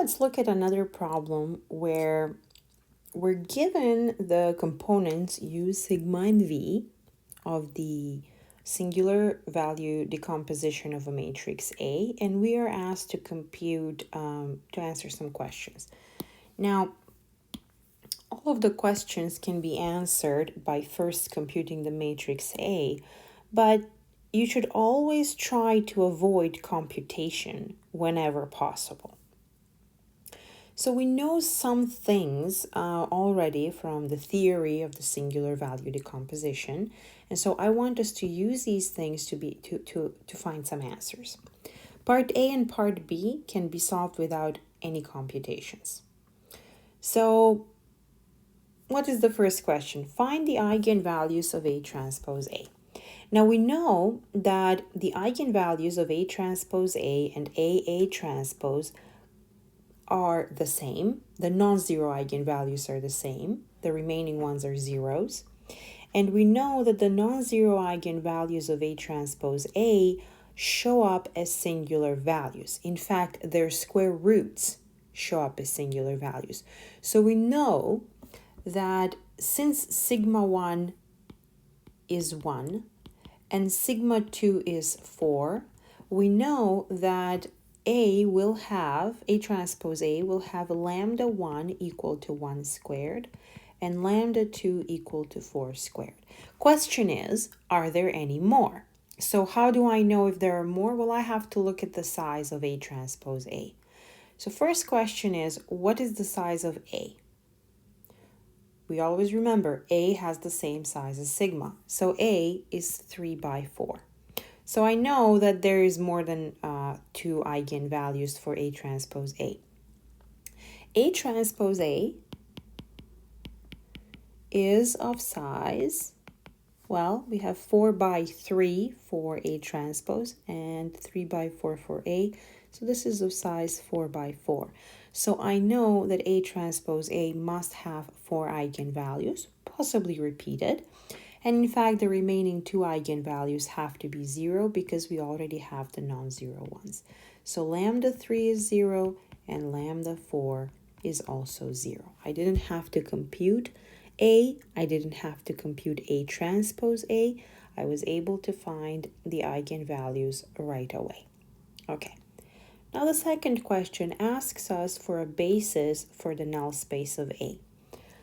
let's look at another problem where we're given the components U, sigma, and V of the singular value decomposition of a matrix A, and we are asked to compute, to answer some questions. Now, all of the questions can be answered by first computing the matrix A, but you should always try to avoid computation whenever possible. So we know some things already from the theory of the singular value decomposition, and so I want us to use these things to find some answers. Part A and Part B can be solved without any computations. So what is the first question? Find the eigenvalues of A transpose A. Now we know that the eigenvalues of A transpose A and AA transpose are the same. The non-zero eigenvalues are the same. The remaining ones are zeros. And we know that the non-zero eigenvalues of A transpose A show up as singular values. In fact, their square roots show up as singular values. So we know that since sigma 1 is 1 and sigma 2 is 4, we know that A transpose A will have lambda 1 equal to 1 squared and lambda 2 equal to 4 squared. Question is, are there any more? So how do I know if there are more? Well, I have to look at the size of A transpose A. So first question is, what is the size of A? We always remember A has the same size as sigma. So A is 3 by 4. So I know that there is more than 2 eigenvalues for A transpose A. A transpose A is of size, well, we have 4 by 3 for A transpose and 3 by 4 for A. So this is of size 4 by 4. So I know that A transpose A must have 4 eigenvalues, possibly repeated. And in fact, the remaining 2 eigenvalues have to be 0 because we already have the non-zero ones. So lambda 3 is 0 and lambda 4 is also 0. I didn't have to compute A. I didn't have to compute A transpose A. I was able to find the eigenvalues right away. Okay. Now the second question asks us for a basis for the null space of A.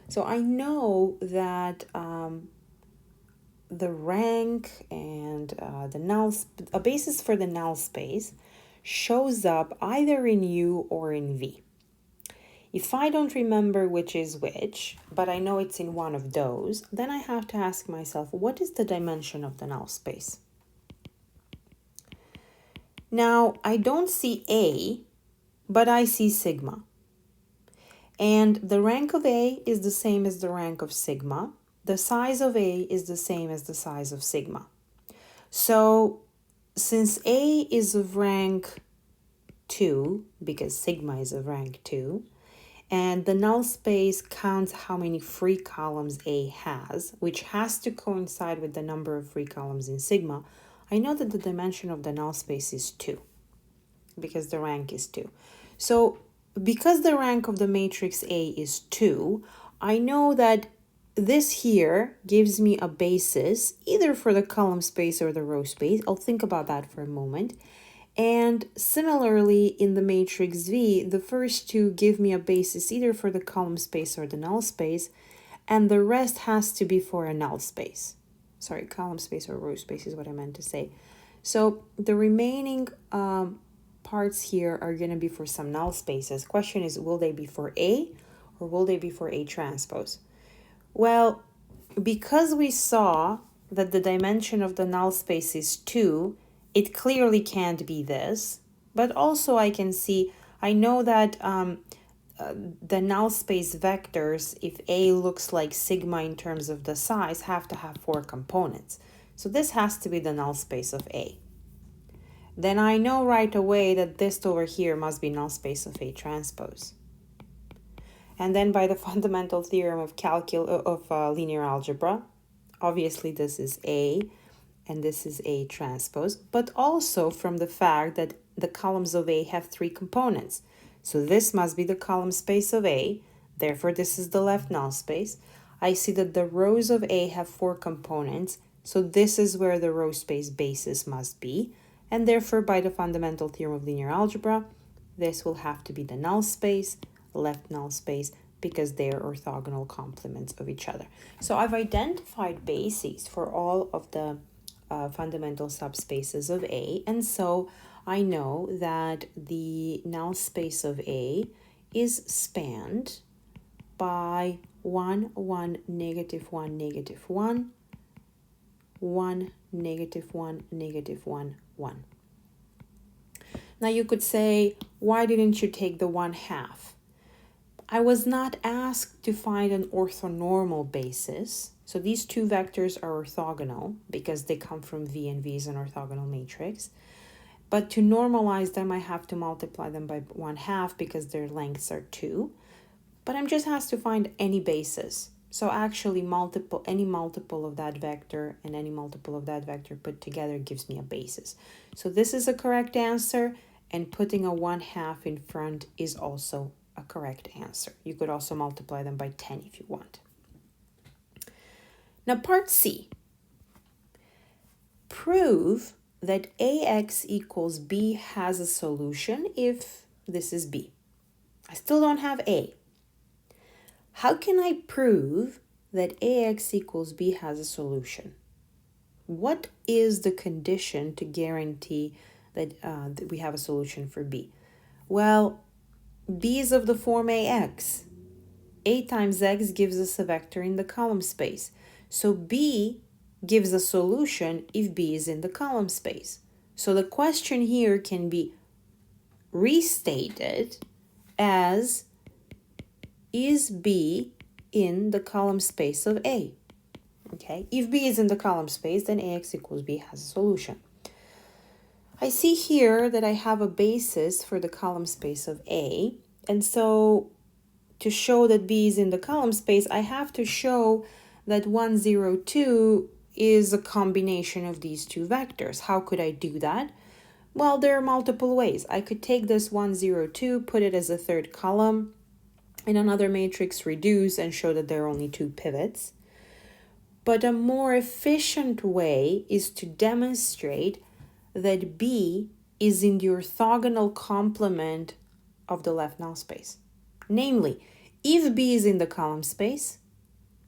So I know that the rank and a basis for the null space shows up either in U or in V. If I don't remember which is which, but I know it's in one of those, then I have to ask myself, what is the dimension of the null space? Now, I don't see A, but I see sigma. And the rank of A is the same as the rank of sigma. The size of A is the same as the size of sigma. So since A is of rank 2, because sigma is of rank 2, and the null space counts how many free columns A has, which has to coincide with the number of free columns in sigma, I know that the dimension of the null space is 2, because the rank is 2. So because the rank of the matrix A is 2, I know that this here gives me a basis either for the column space or the row space. I'll think about that for a moment. And similarly, in the matrix V, the first two give me a basis either for the column space or the null space, and the rest has to be for a null space. Sorry, column space or row space is what I meant to say. So the remaining parts here are going to be for some null spaces. Question is, will they be for A or will they be for A transpose? Well, because we saw that the dimension of the null space is 2, it clearly can't be this. But also I know that the null space vectors, if A looks like sigma in terms of the size, have to have 4 components. So this has to be the null space of A. Then I know right away that this over here must be null space of A transpose. And then by the fundamental theorem of linear algebra, obviously this is A and this is A transpose, but also from the fact that the columns of A have 3 components. So this must be the column space of A. Therefore, this is the left null space. I see that the rows of A have 4 components. So this is where the row space basis must be. And therefore, by the fundamental theorem of linear algebra, this will have to be the null space, left null space, because they are orthogonal complements of each other. So I've identified bases for all of the fundamental subspaces of A, and so I know that the null space of A is spanned by 1, 1, negative 1, negative 1, 1, negative 1, negative 1, 1. Now you could say, why didn't you take the 1/2? I was not asked to find an orthonormal basis. So these two vectors are orthogonal because they come from V, and V is an orthogonal matrix. But to normalize them, I have to multiply them by 1/2 because their lengths are 2. But I'm just asked to find any basis. So actually any multiple of that vector and any multiple of that vector put together gives me a basis. So this is a correct answer, and putting a 1/2 in front is also a correct answer. You could also multiply them by 10 if you want. Now part C. Prove that AX equals B has a solution if this is B. I still don't have A. How can I prove that AX equals B has a solution? What is the condition to guarantee that we have a solution for B? Well, B is of the form AX. A times X gives us a vector in the column space. So B gives a solution if B is in the column space. So the question here can be restated as, is B in the column space of A? Okay, if B is in the column space, then AX equals B has a solution. I see here that I have a basis for the column space of A, and so to show that B is in the column space, I have to show that 1, 0, 2 is a combination of these two vectors. How could I do that? Well, there are multiple ways. I could take this 1, 0, 2, put it as a third column, in another matrix reduce and show that there are only 2 pivots. But a more efficient way is to demonstrate that B is in the orthogonal complement of the left null space. Namely, if B is in the column space,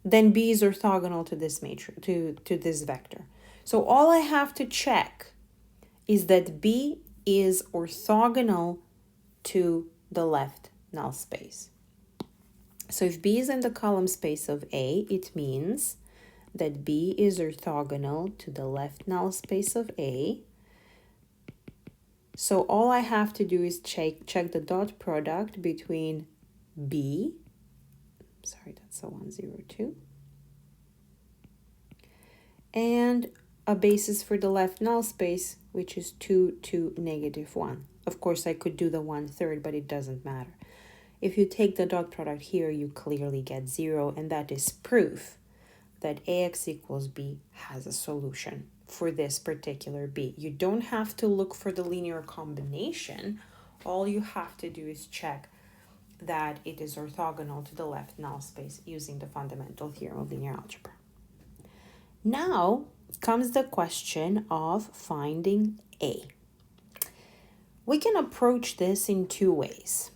then B is orthogonal to this matrix, to this vector. So all I have to check is that B is orthogonal to the left null space. So if B is in the column space of A, it means that B is orthogonal to the left null space of A. So all I have to do is check the dot product between B, sorry, that's a 1, 0, 2, and a basis for the left null space, which is 2, 2, negative 1. Of course, I could do the 1/3, but it doesn't matter. If you take the dot product here, you clearly get 0, and that is proof that AX equals B has a solution for this particular B. You don't have to look for the linear combination. All you have to do is check that it is orthogonal to the left null space using the fundamental theorem of linear algebra. Now comes the question of finding A. We can approach this in 2 ways.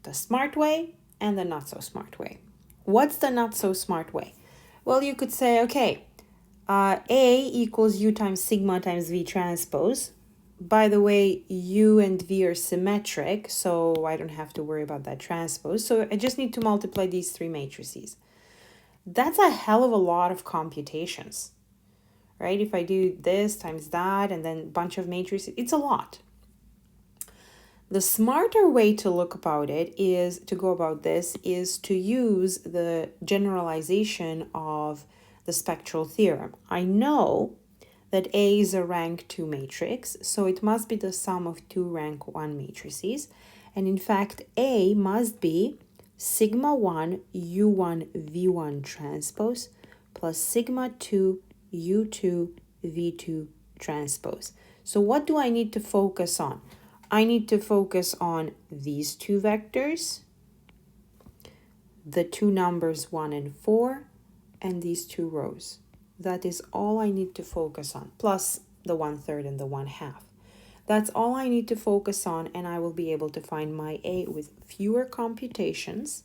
The smart way and the not so smart way. What's the not so smart way? Well, you could say, okay, A equals U times sigma times V transpose. By the way, U and V are symmetric, so I don't have to worry about that transpose. So I just need to multiply these 3 matrices. That's a hell of a lot of computations, right? If I do this times that and then a bunch of matrices, it's a lot. The smarter way to look about it is to go about this is to use the generalization of the spectral theorem. I know that A is a rank 2 matrix, so it must be the sum of 2 rank 1 matrices. And in fact, A must be sigma 1 U1 V1 transpose plus sigma 2 U2 V2 transpose. So what do I need to focus on? I need to focus on these two vectors, the two numbers 1 and 4, and these two rows. That is all I need to focus on, plus the 1/3 and the 1/2. That's all I need to focus on, and I will be able to find my A with fewer computations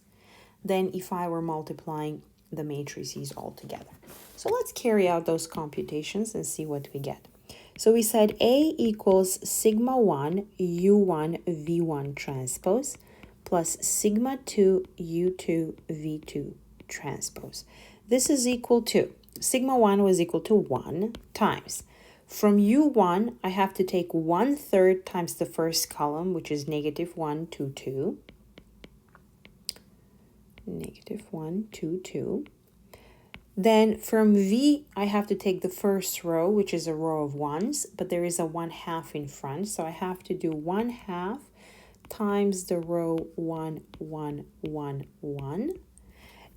than if I were multiplying the matrices all together. So let's carry out those computations and see what we get. So we said A equals sigma 1 U1 V1 transpose plus sigma 2 U2 V2 transpose. This is equal to, sigma 1 was equal to 1 times. From U1, I have to take 1/3 times the first column, which is -1, 2, 2. -1, 2, 2. Then from V, I have to take the first row, which is a row of 1s, but there is a 1/2 in front. So I have to do 1/2 times the row 1, 1, 1, 1.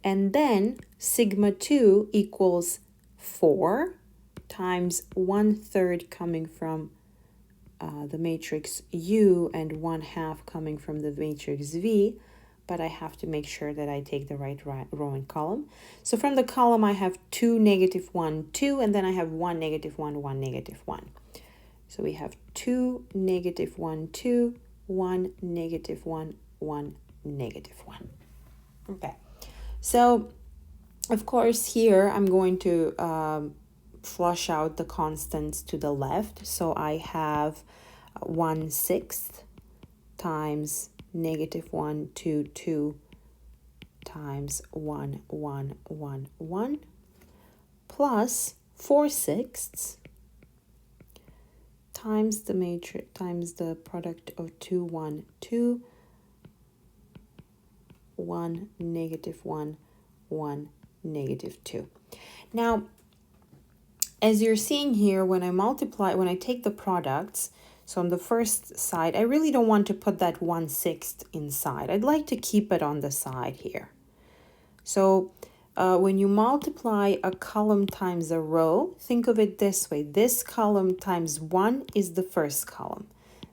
And then sigma 2 equals 4 times 1/3 coming from the matrix U and 1/2 coming from the matrix V, but I have to make sure that I take the right row and column. So from the column, I have 2, -1, 2, and then I have 1, -1, 1, -1. So we have 2, -1, 2, 1, -1, 1, -1. Okay, so of course here I'm going to flush out the constants to the left. So I have 1/6 times -1, 2, 2 times 1, 1, 1, 1 plus 4/6 times the matrix times the product of 2, 1, 2, 1, -1, 1, -2. Now, as you're seeing here, when I take the products, so on the first side, I really don't want to put that 1/6 inside. I'd like to keep it on the side here. So when you multiply a column times a row, think of it this way. This column times 1 is the first column.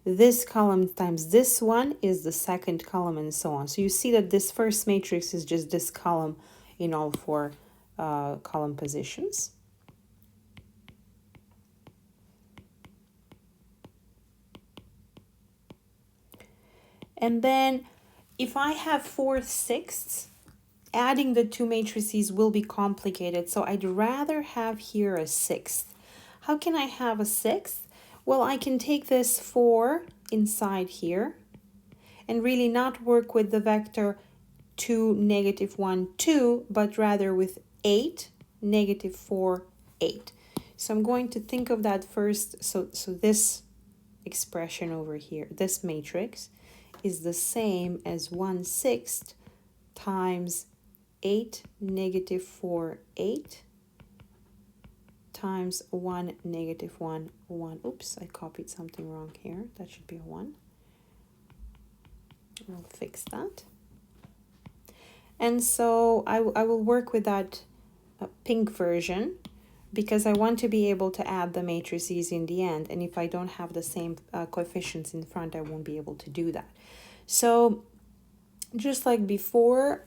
This column times this one is the second column, and so on. So you see that this first matrix is just this column in all 4 column positions. And then if I have 4/6, adding the two matrices will be complicated. So I'd rather have here a 6th. How can I have a 6th? Well, I can take this 4 inside here and really not work with the vector 2, -1, 2, but rather with 8, -4, 8. So I'm going to think of that first. So this expression over here, this matrix, is the same as 1/6 times 8, -4, 8 times 1, -1, 1. Oops, I copied something wrong here. That should be a 1. We'll fix that. And so I will work with that pink version because I want to be able to add the matrices in the end. And if I don't have the same coefficients in front, I won't be able to do that. So just like before,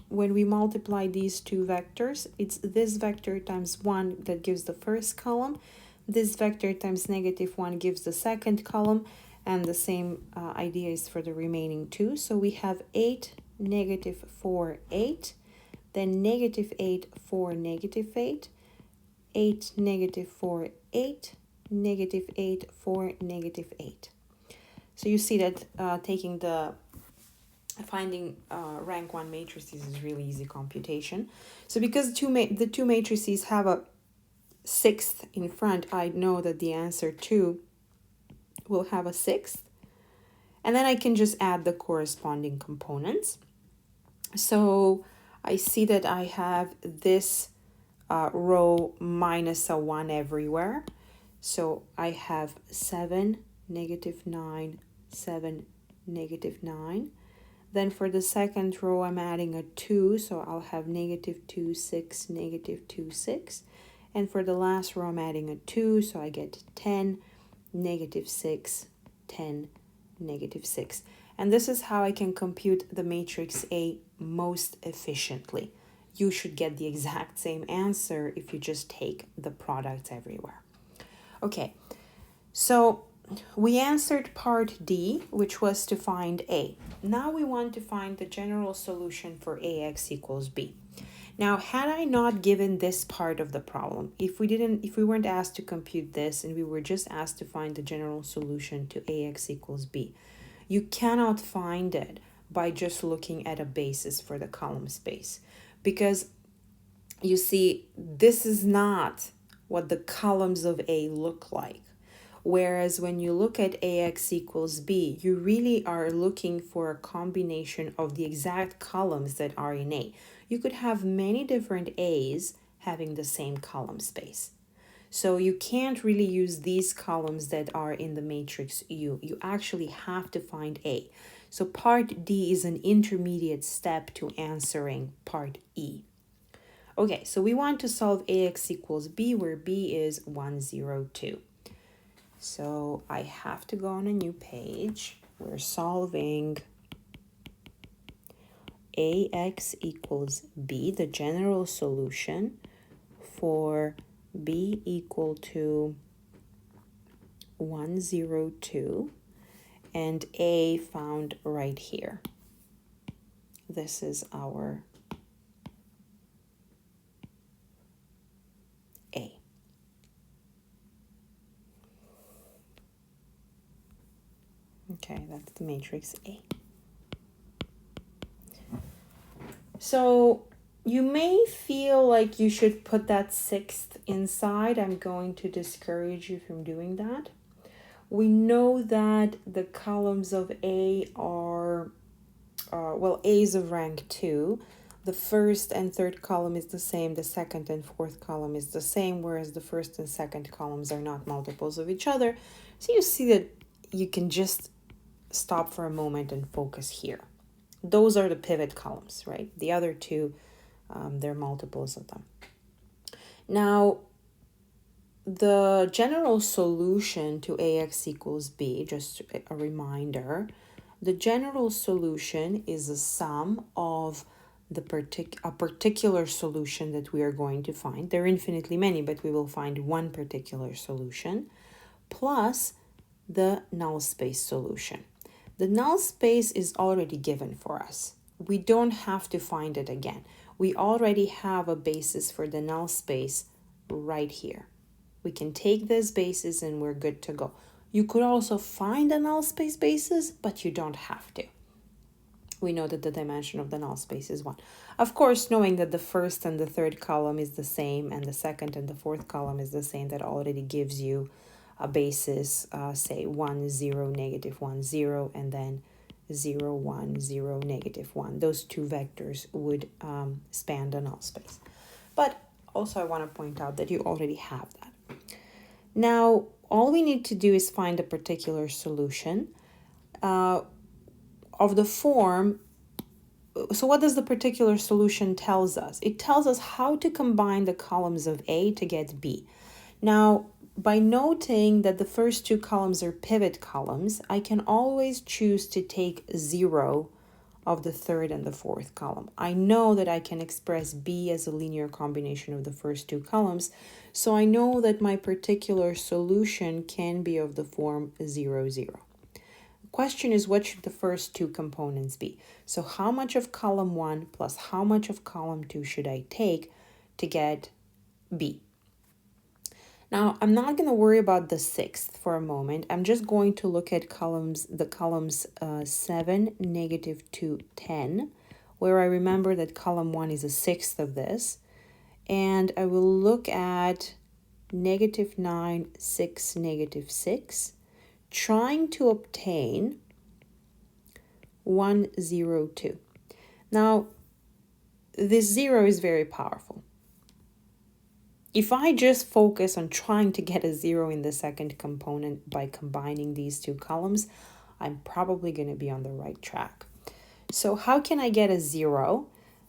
when we multiply these two vectors, it's this vector times 1 that gives the first column. This vector times -1 gives the second column. And the same idea is for the remaining two. So we have 8, -4, 8. Then -8, 4, -8. 8, -4, 8. -8, 4, -8. So you see that finding rank 1 matrices is really easy computation. So because the two matrices have a 6th in front, I know that the answer 2 will have a 6th. And then I can just add the corresponding components. So I see that I have this row minus a 1 everywhere. So I have 7, -9, 7, -9. Then for the second row, I'm adding a 2, so I'll have -2, 6, -2, 6. And for the last row, I'm adding a 2, so I get 10, -6, 10, negative 6. And this is how I can compute the matrix A most efficiently. You should get the exact same answer if you just take the products everywhere. Okay, so we answered part D, which was to find A. Now we want to find the general solution for AX equals B. Now, had I not given this part of the problem, if we weren't asked to compute this and we were just asked to find the general solution to AX equals B, you cannot find it by just looking at a basis for the column space. Because you see, this is not what the columns of A look like. Whereas when you look at AX equals B, you really are looking for a combination of the exact columns that are in A. You could have many different A's having the same column space. So you can't really use these columns that are in the matrix U. You actually have to find A. So part D is an intermediate step to answering part E. Okay, so we want to solve AX equals B, where B is 1, 0, 2. So I have to go on a new page. We're solving AX equals B, the general solution for B equal to 1, 0, 2, and A found right here. This is our A. Okay, that's the matrix A. So you may feel like you should put that 6th inside. I'm going to discourage you from doing that. We know that the columns of A are, A is of rank 2. The first and third column is the same. The second and fourth column is the same, whereas the first and second columns are not multiples of each other. So you see that you can just stop for a moment and focus here. Those are the pivot columns, right? The other two, they're multiples of them. Now, the general solution to AX equals B, just a reminder, the general solution is a sum of a particular solution that we are going to find. There are infinitely many, but we will find one particular solution, plus the null space solution. The null space is already given for us. We don't have to find it again. We already have a basis for the null space right here. We can take this basis and we're good to go. You could also find a null space basis, but you don't have to. We know that the dimension of the null space is 1. Of course, knowing that the first and the third column is the same and the second and the fourth column is the same, that already gives you a basis, say 1, 0, negative 1, 0, and then 0, 1, 0, negative 1. Those two vectors would span the null space. But also I want to point out that you already have that. Now, all we need to do is find a particular solution of the form. So what does the particular solution tells us? It tells us how to combine the columns of A to get B. Now, by noting that the first two columns are pivot columns, I can always choose to take 0 of the third and the fourth column. I know that I can express B as a linear combination of the first two columns, so I know that my particular solution can be of the form 0, 0. The question is, what should the first two components be? So how much of column 1 plus how much of column 2 should I take to get B? Now, I'm not going to worry about the 6th for a moment. I'm just going to look at the columns 7, negative 2, 10, where I remember that column 1 is a 6th of this. And I will look at negative 9, 6, negative 6, trying to obtain 1, 0, 2. Now, this 0 is very powerful. If I just focus on trying to get a 0 in the second component by combining these two columns, I'm probably going to be on the right track. So how can I get a 0?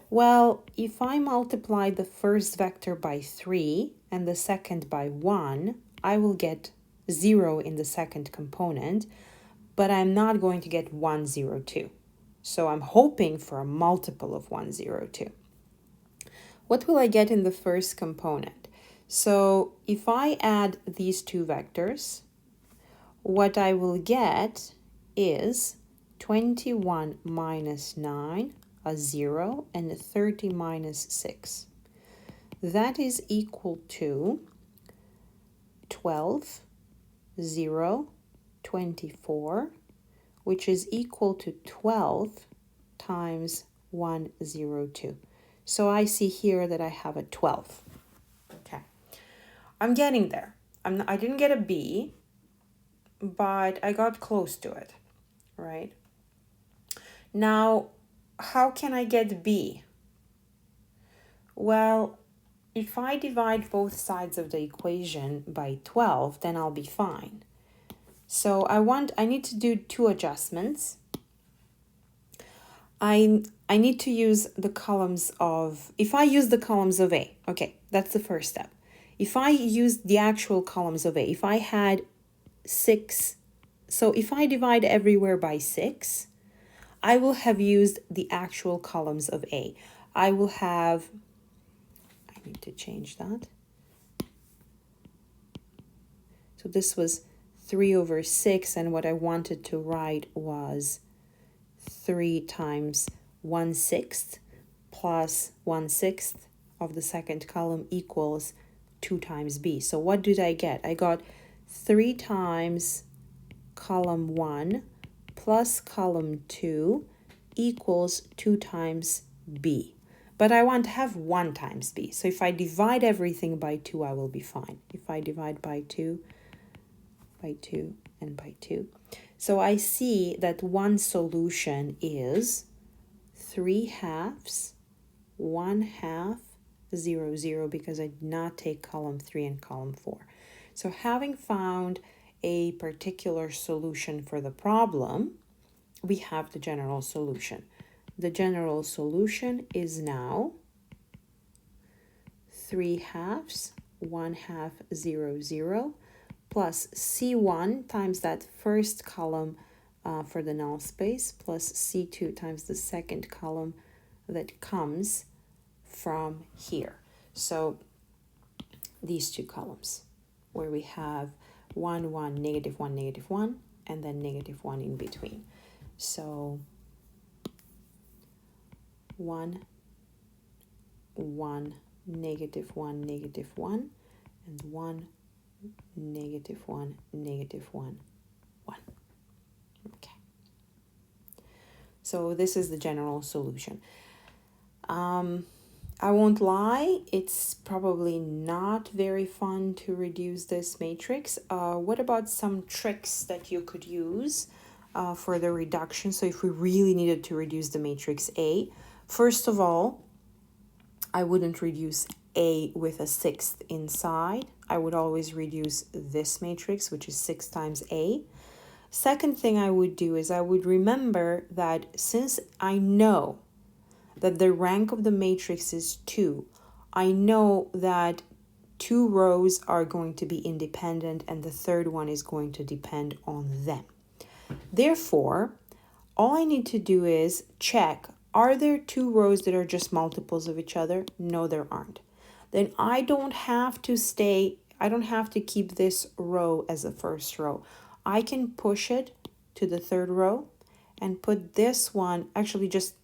Well, if I multiply the first vector by 3 and the second by 1, I will get 0 in the second component. but I'm not going to get 1, 0, 2. So I'm hoping for a multiple of 1, 0, 2. What will I get in the first component? So if I add these two vectors, what I will get is 21 minus 9, a 0, and 30 minus 6. That is equal to 12, 0, 24, which is equal to 12 times 1, 0, 2. So I see here that I have a 12. Okay, I'm getting there. I didn't get a B, but I got close to it, right? Now, how can I get B? Well, if I divide both sides of the equation by 12, then I'll be fine. So I need to do two adjustments. I need to use the columns of, if I use the columns of A, okay, that's the first step. If I use the actual columns of A, if I had 6, so if I divide everywhere by 6, I will have used the actual columns of A. I will have, I need to change that. So this was 3 over 6, and what I wanted to write was 3 times 1/6 plus 1/6 of the second column equals 2 times B. So what did I get? I got 3 times column 1 plus column 2 equals 2 times B. But I want to have 1 times B. So if I divide everything by 2, I will be fine. If I divide by 2, and by 2. So I see that one solution is 3/2, 1/2, 0, 0, because I did not take column 3 and column 4. So having found a particular solution for the problem, we have the general solution. The general solution is now 3/2, 1/2, 0, 0, plus C1 times that first column for the null space, plus C2 times the second column that comes from here. So these two columns where we have 1, 1, negative 1, negative 1, and then negative 1 in between. So 1, 1, negative 1, negative 1, and 1, negative 1, negative 1, 1. Okay. So this is the general solution. I won't lie, it's probably not very fun to reduce this matrix. What about some tricks that you could use for the reduction? So if we really needed to reduce the matrix A, first of all, I wouldn't reduce A with a 6th inside. I would always reduce this matrix, which is 6 times A. Second thing I would do is I would remember that since I know that the rank of the matrix is 2, I know that 2 rows are going to be independent and the third one is going to depend on them. Therefore, all I need to do is check, are there 2 rows that are just multiples of each other? No, there aren't. Then I don't have to keep this row as the first row. I can push it to the third row and put this one, actually just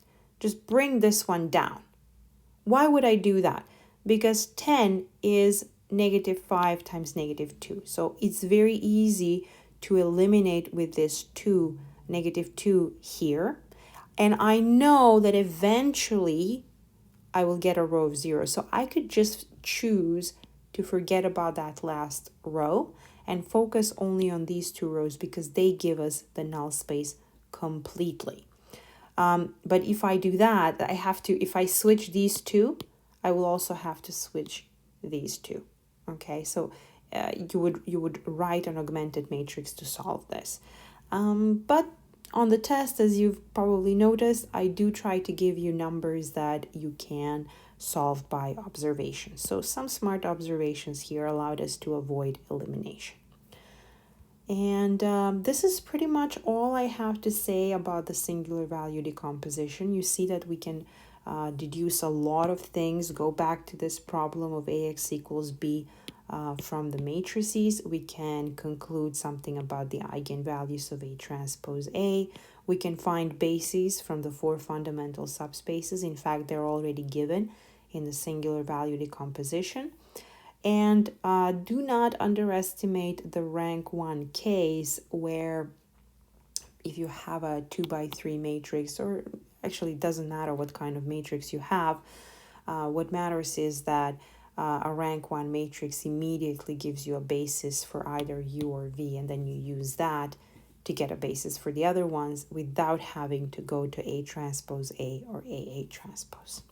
bring this one down. Why would I do that? Because 10 is negative 5 times negative 2. So it's very easy to eliminate with this 2, negative 2 here. And I know that eventually I will get a row of 0. So I could just choose to forget about that last row and focus only on these 2 rows because they give us the null space completely. But if I do that, if I switch these 2, I will also have to switch these 2. Okay, so you would write an augmented matrix to solve this. But on the test, as you've probably noticed, I do try to give you numbers that you can solve by observation. So some smart observations here allowed us to avoid elimination. And this is pretty much all I have to say about the singular value decomposition. You see that we can deduce a lot of things. Go back to this problem of AX equals B from the matrices. We can conclude something about the eigenvalues of A transpose A. We can find bases from the 4 fundamental subspaces. In fact, they're already given in the singular value decomposition. And do not underestimate the rank 1 case where if you have a 2 by 3 matrix, or actually it doesn't matter what kind of matrix you have, what matters is that a rank 1 matrix immediately gives you a basis for either U or V, and then you use that to get a basis for the other ones without having to go to A transpose A or AA transpose.